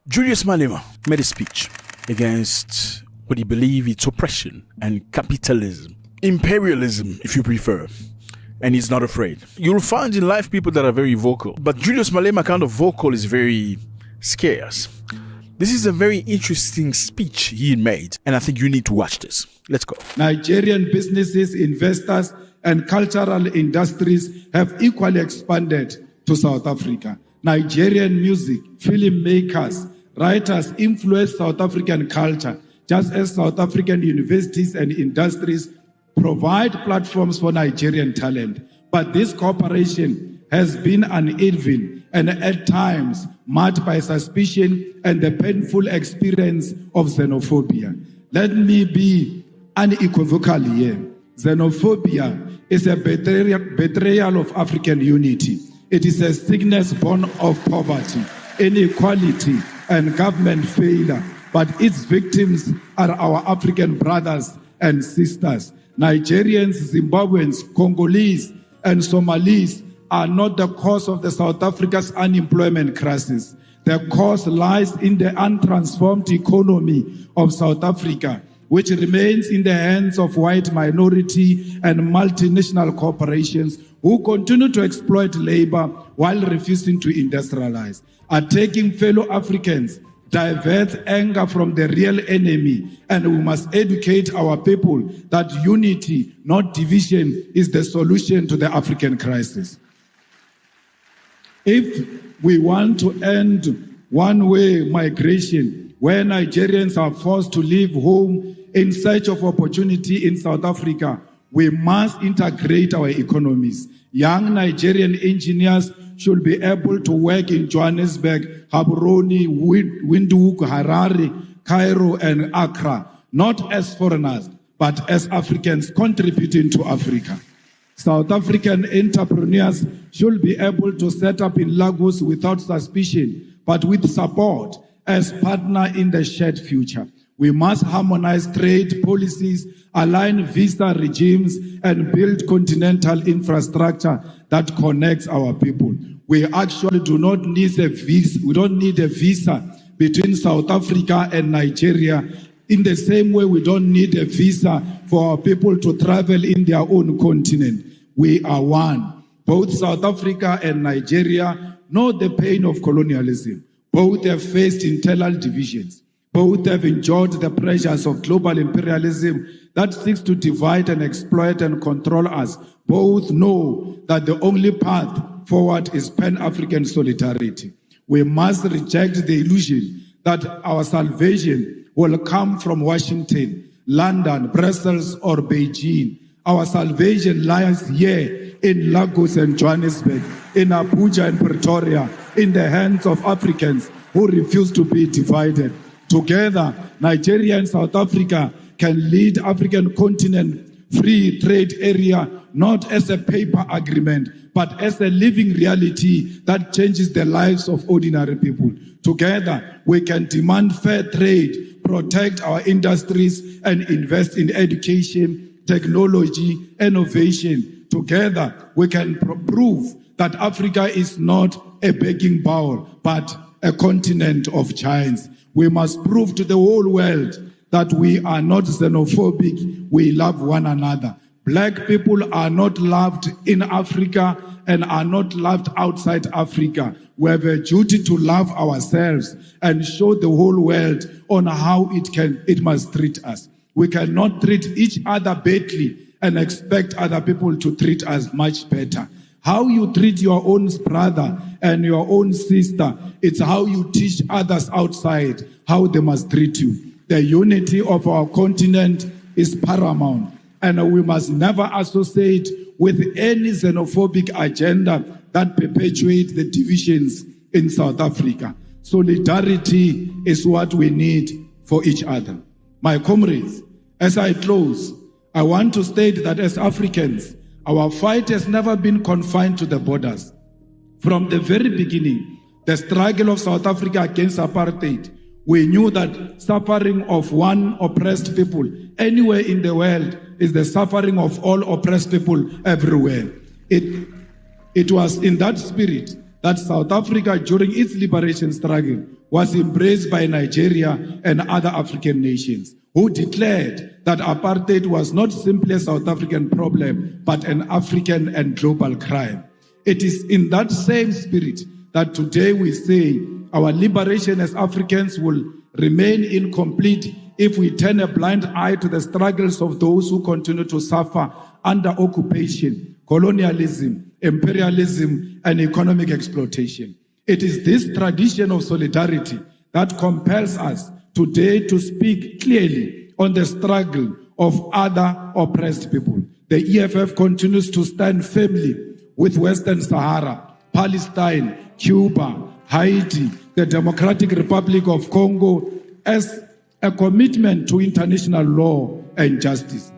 Julius Melema made a speech against what he believed is oppression and capitalism, imperialism, if you prefer. And he's not afraid. You'll find in life people that are very vocal, but Julius Malema kind of vocal is very scarce. This is a very interesting speech he made, and I think you need to watch this. Let's go. Nigerian businesses, investors, and cultural industries have equally expanded to South Africa. Nigerian music, filmmakers, writers influence South African culture, just as South African universities and industries provide platforms for Nigerian talent. But this cooperation has been uneven and at times marked by suspicion and the painful experience of xenophobia. Let me be unequivocal here. Xenophobia is a betrayal of African unity. It is a sickness born of poverty, inequality, and government failure. But its victims are our African brothers and sisters. Nigerians, Zimbabweans, Congolese, and Somalis are not the cause of the South Africa's unemployment crisis. The cause lies in the untransformed economy of South Africa, which remains in the hands of white minority and multinational corporations who continue to exploit labor while refusing to industrialize. Attacking fellow Africans diverts anger from the real enemy, and we must educate our people that unity, not division, is the solution to the African crisis. If we want to end one-way migration, where Nigerians are forced to leave home in search of opportunity in South Africa, we must integrate our economies. Young Nigerian engineers should be able to work in Johannesburg, Gaborone, Windhoek, Harare, Cairo, and Accra, not as foreigners, but as Africans contributing to Africa. South African entrepreneurs should be able to set up in Lagos without suspicion, but with support as partner in the shared future. We must harmonize trade policies, align visa regimes, and build continental infrastructure that connects our people. We actually do not need a visa. We don't need a visa between South Africa and Nigeria. In the same way, we don't need a visa for our people to travel in their own continent. We are one. Both South Africa and Nigeria know the pain of colonialism. Both have faced internal divisions. Both have enjoyed the pressures of global imperialism that seeks to divide and exploit and control us. Both know that the only path forward is Pan-African solidarity. We must reject the illusion that our salvation will come from Washington, London, Brussels, or Beijing. Our salvation lies here in Lagos and Johannesburg, in Abuja and Pretoria, in the hands of Africans who refuse to be divided. Together, Nigeria and South Africa can lead African continent free trade area not as a paper agreement, but as a living reality that changes the lives of ordinary people. Together, we can demand fair trade, protect our industries, and invest in education, technology, innovation. Together, we can prove that Africa is not a begging bowl, but a continent of giants. We must prove to the whole world that we are not xenophobic, we love one another. Black people are not loved in Africa and are not loved outside Africa. We have a duty to love ourselves and show the whole world on how it must treat us. We cannot treat each other badly and expect other people to treat us much better. How you treat your own brother and your own sister, it's how you teach others outside how they must treat you. The unity of our continent is paramount, and we must never associate with any xenophobic agenda that perpetuates the divisions in South Africa. Solidarity is what we need for each other. My comrades, as I close, I want to state that as Africans, our fight has never been confined to the borders. From the very beginning, the struggle of South Africa against apartheid, we knew that suffering of one oppressed people anywhere in the world is the suffering of all oppressed people everywhere. It was in that spirit that South Africa, during its liberation struggle, was embraced by Nigeria and other African nations, who declared that apartheid was not simply a South African problem, but an African and global crime. It is in that same spirit that today we say our liberation as Africans will remain incomplete if we turn a blind eye to the struggles of those who continue to suffer under occupation, colonialism, imperialism, and economic exploitation. It is this tradition of solidarity that compels us today to speak clearly on the struggle of other oppressed people. The EFF continues to stand firmly with Western Sahara, Palestine, Cuba, Haiti, the Democratic Republic of Congo as a commitment to international law and justice.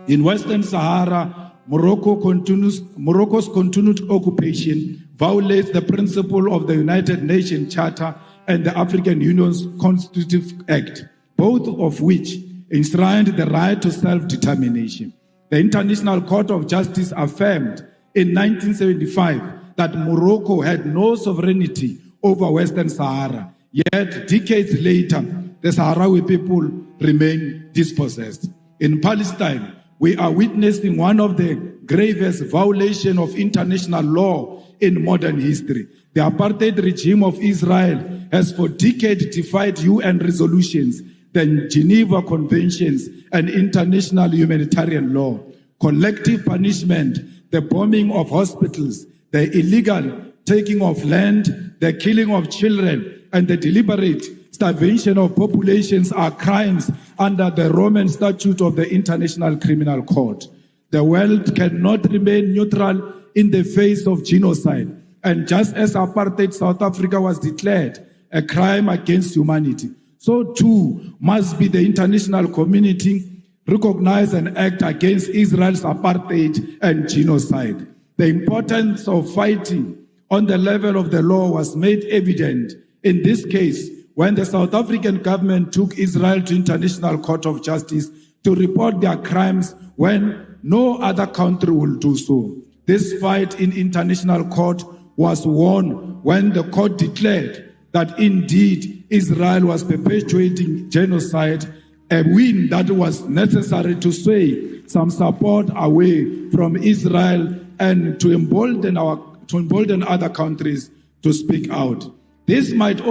In Western Sahara, Morocco's continued occupation violates the principle of the United Nations Charter and the African Union's Constitutive Act, both of which enshrined the right to self-determination. The International Court of Justice affirmed in 1975 that Morocco had no sovereignty over Western Sahara, yet decades later, the Sahrawi people remain dispossessed. In Palestine, we are witnessing one of the gravest violations of international law in modern history. The apartheid regime of Israel has for decades defied UN resolutions, the Geneva Conventions, and international humanitarian law. Collective punishment, the bombing of hospitals, the illegal taking of land, the killing of children, and the deliberate starvation of populations are crimes under the Roman Statute of the International Criminal Court. The world cannot remain neutral in the face of genocide. And just as apartheid South Africa was declared a crime against humanity, so too must be the international community recognize and act against Israel's apartheid and genocide. The importance of fighting on the level of the law was made evident in this case when the South African government took Israel to International Court of Justice to report their crimes when no other country will do so. This fight in international court was won when the court declared that indeed Israel was perpetuating genocide, a win that was necessary to sway some support away from Israel and to embolden other countries to speak out. This fight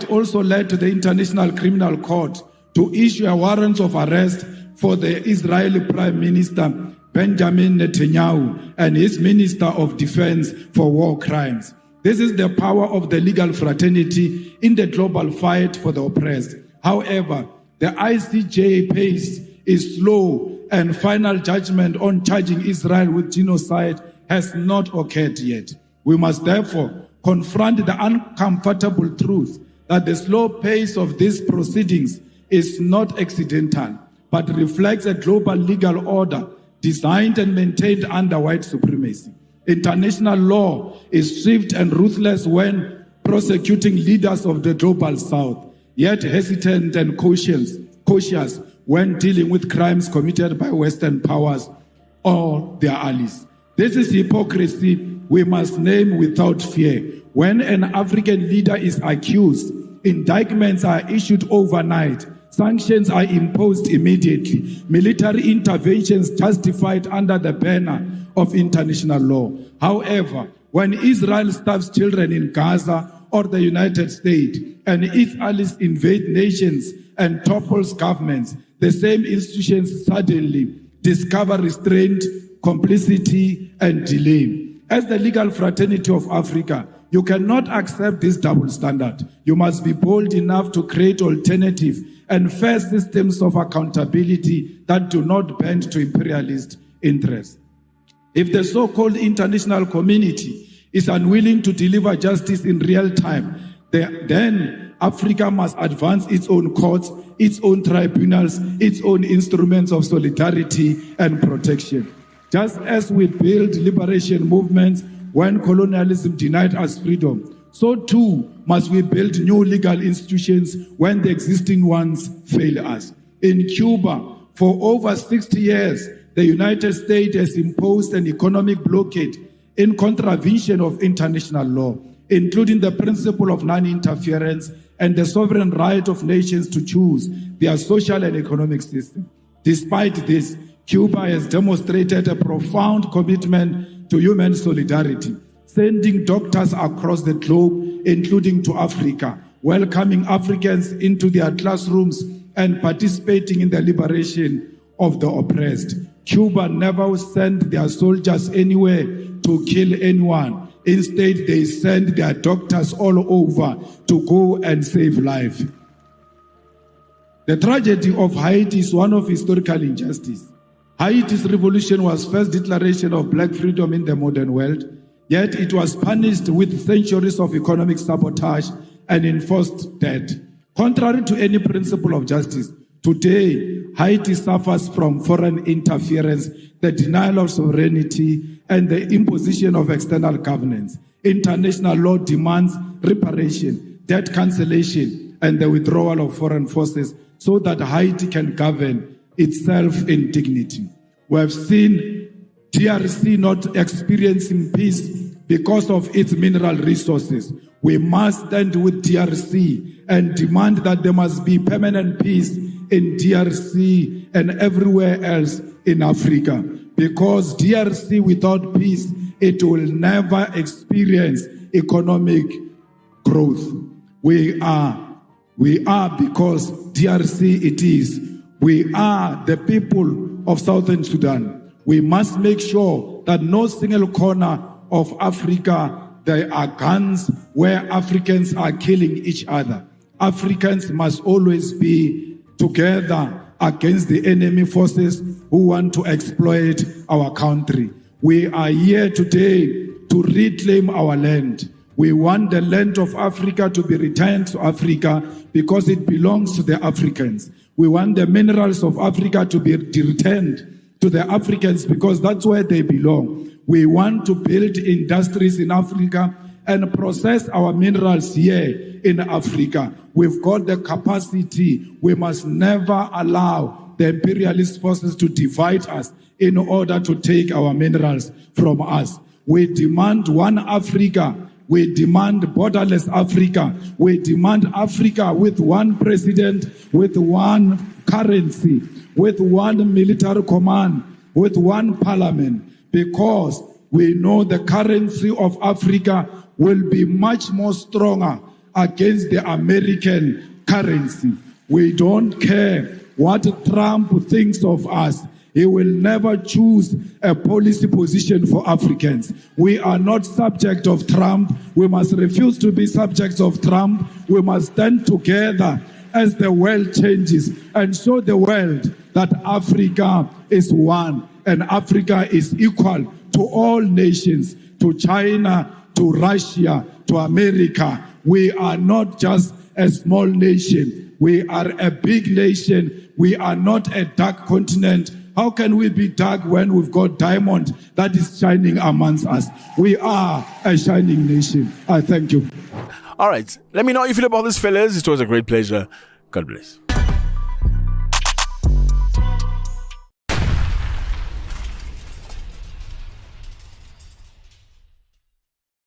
also led to the International Criminal Court to issue a warrant of arrest for the Israeli Prime Minister Benjamin Netanyahu and his Minister of Defense for war crimes. This is the power of the legal fraternity in the global fight for the oppressed. However, the ICJ pace is slow and final judgment on charging Israel with genocide has not occurred yet. We must therefore confront the uncomfortable truth that the slow pace of these proceedings is not accidental, but reflects a global legal order designed and maintained under white supremacy. International law is swift and ruthless when prosecuting leaders of the global south, yet hesitant and cautious when dealing with crimes committed by Western powers or their allies. This is hypocrisy we must name without fear. When an African leader is accused, indictments are issued overnight, sanctions are imposed immediately, military interventions justified under the banner of international law. However, when Israel starves children in Gaza or the United States and its allies invade nations and topples governments, the same institutions suddenly discover restraint, complicity, and delay. As the legal fraternity of Africa, you cannot accept this double standard. You must be bold enough to create alternative and fair systems of accountability that do not bend to imperialist interests. If the so-called international community is unwilling to deliver justice in real time, then Africa must advance its own courts, its own tribunals, its own instruments of solidarity and protection. Just as we build liberation movements when colonialism denied us freedom, so too must we build new legal institutions when the existing ones fail us. In Cuba, for over 60 years, the United States has imposed an economic blockade in contravention of international law. including the principle of non-interference and the sovereign right of nations to choose their social and economic system. Despite this, Cuba has demonstrated a profound commitment to human solidarity, sending doctors across the globe, including to Africa, welcoming Africans into their classrooms and participating in the liberation of the oppressed. Cuba never sent their soldiers anywhere to kill anyone. Instead, they send their doctors all over to go and save life. The tragedy of Haiti is one of historical injustice. Haiti's revolution was first declaration of black freedom in the modern world, yet it was punished with centuries of economic sabotage and enforced debt. Contrary to any principle of justice, today Haiti suffers from foreign interference, the denial of sovereignty, and the imposition of external governance. International law demands reparation, debt cancellation, and the withdrawal of foreign forces so that Haiti can govern itself in dignity. We have seen DRC not experiencing peace because of its mineral resources. We must stand with DRC and demand that there must be permanent peace in DRC and everywhere else in Africa. Because DRC without peace, it will never experience economic growth. We are because DRC it is. We are the people of Southern Sudan. We must make sure that no single corner of Africa there are guns where Africans are killing each other. Africans must always be together against the enemy forces who want to exploit our country. We are here today to reclaim our land. We want the land of Africa to be returned to Africa because it belongs to the Africans. We want the minerals of Africa to be returned to the Africans because that's where they belong. We want to build industries in Africa and process our minerals here in Africa. We've got the capacity. We must never allow the imperialist forces to divide us in order to take our minerals from us. We demand one Africa. We demand borderless Africa. We demand Africa with one president, with one currency, with one military command, with one parliament, because we know the currency of Africa will be much more stronger against the American currency. We don't care what Trump thinks of us. He will never choose a policy position for Africans. We are not subject of Trump. We must refuse to be subjects of Trump. We must stand together as the world changes and show the world that Africa is one and Africa is equal to all nations, to China, to Russia, to America. We are not just a small nation. We are a big nation. We are not a dark continent. How can we be dark when we've got diamond that is shining amongst us? We are a shining nation. I thank you. All right. Let me know how you feel about this, fellas. It was a great pleasure. God bless.